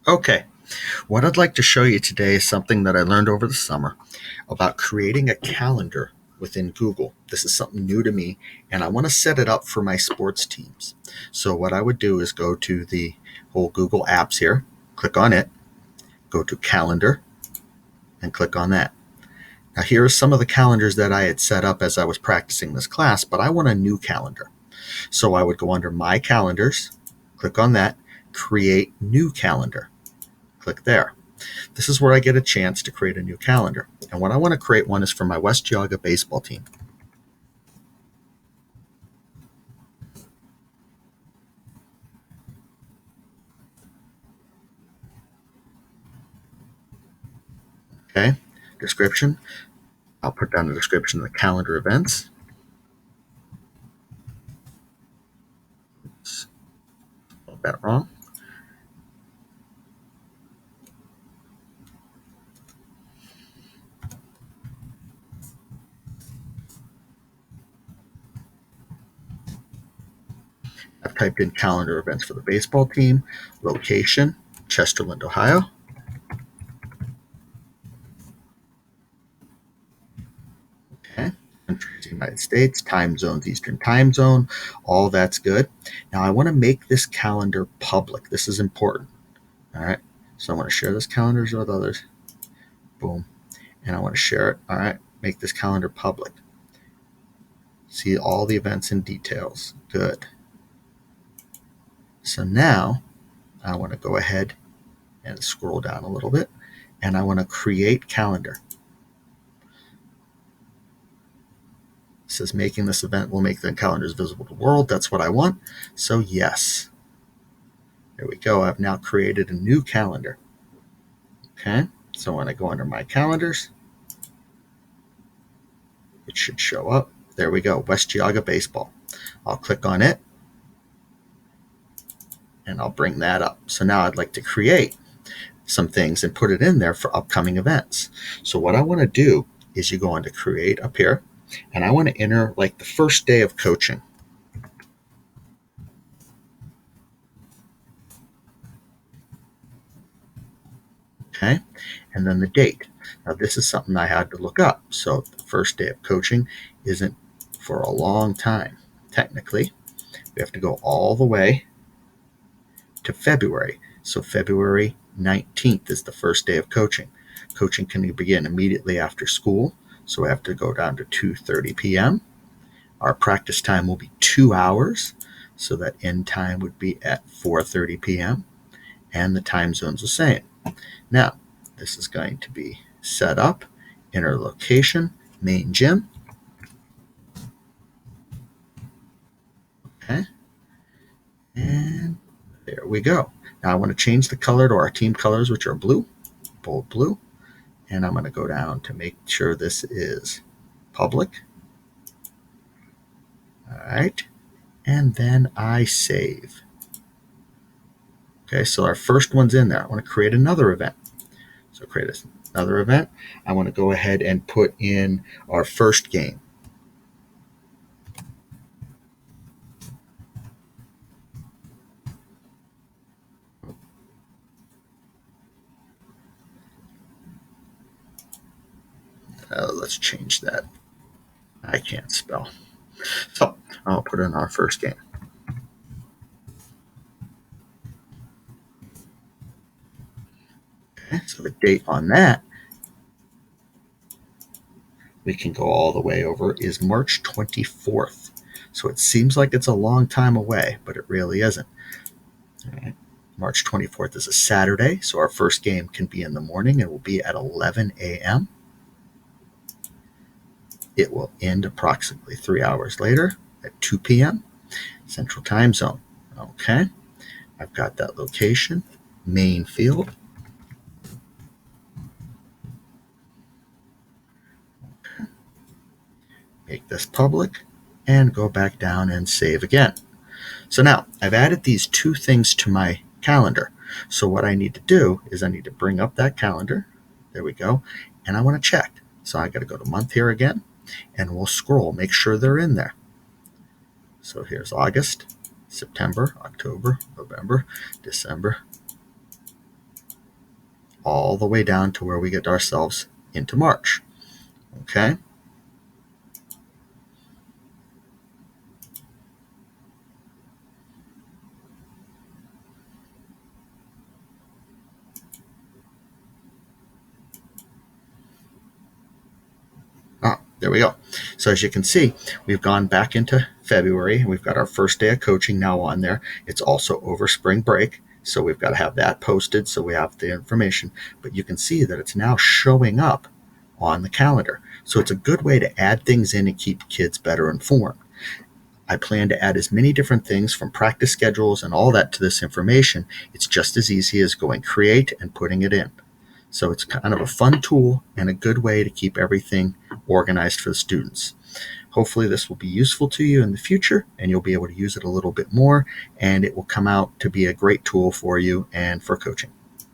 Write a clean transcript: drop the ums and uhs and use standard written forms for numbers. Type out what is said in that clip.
Okay, what I'd like to show you today is something that I learned over the summer about creating a calendar within Google. This is something new to me, and I want to set it up for my sports teams. So what I would do is go to the whole Google Apps here, click on it, go to Calendar, and click on that. Now here are some of the calendars that I had set up as I was practicing this class, but I want a new calendar. So I would go under My Calendars, click on that, Create New Calendar. Click there. This is where I get a chance to create a new calendar. And what I want to create one is for my West Geauga baseball team. Okay, description. I'll put down the description of the calendar events. Spelled that wrong. I've typed in calendar events for the baseball team. Location, Chesterland, Ohio. Okay. Countries, United States, time zones, Eastern time zone, all that's good. Now I want to make this calendar public. This is important. All right. So I want to share this calendar with others. Boom. And I want to share it. All right. Make this calendar public. See all the events and details. Good. So now I want to go ahead and scroll down a little bit, and I want to create calendar. It says making this event will make the calendars visible to the world. That's what I want. So yes. There we go. I've now created a new calendar. Okay. So when I go under my calendars, it should show up. There we go. West Geauga Baseball. I'll click on it, and I'll bring that up. So now I'd like to create some things and put it in there for upcoming events. So what I want to do is you go on to create up here, and I want to enter like the first day of coaching. Okay, and then the date. Now this is something I had to look up. So the first day of coaching isn't for a long time. Technically, we have to go all the way to February. So February 19th is the first day of coaching. Coaching can begin immediately after school. So we have to go down to 2:30 p.m. Our practice time will be 2 hours. So that end time would be at 4:30 p.m. And the time zone's the same. Now, this is going to be set up, enter location, main gym. Okay. And there we go. Now I want to change the color to our team colors, which are blue, bold blue. And I'm going to go down to make sure this is public. All right. And then I save. Okay, so our first one's in there. I want to create another event. So create another event. I want to go ahead and put in our first game. Let's change that. I can't spell. So I'll put in our first game. Okay, so the date on that, we can go all the way over, is March 24th. So it seems like it's a long time away, but it really isn't. All right. March 24th is a Saturday, so our first game can be in the morning. It will be at 11 a.m. It will end approximately 3 hours later at 2 p.m. Central Time Zone. Okay, I've got that location, main field. Okay. Make this public and go back down and save again. So now I've added these two things to my calendar. So what I need to do is I need to bring up that calendar. There we go. And I want to check. So I got to go to month here again, and we'll scroll, make sure they're in there. So here's August, September, October, November, December, all the way down to where we get ourselves into March. Okay? Ah, there we go. So as you can see, we've gone back into February. We've got our first day of coaching now on there. It's also over spring break, so we've got to have that posted so we have the information. But you can see that it's now showing up on the calendar. So it's a good way to add things in and keep kids better informed. I plan to add as many different things from practice schedules and all that to this information. It's just as easy as going create and putting it in. So it's kind of a fun tool and a good way to keep everything organized for the students. Hopefully this will be useful to you in the future and you'll be able to use it a little bit more, and it will come out to be a great tool for you and for coaching.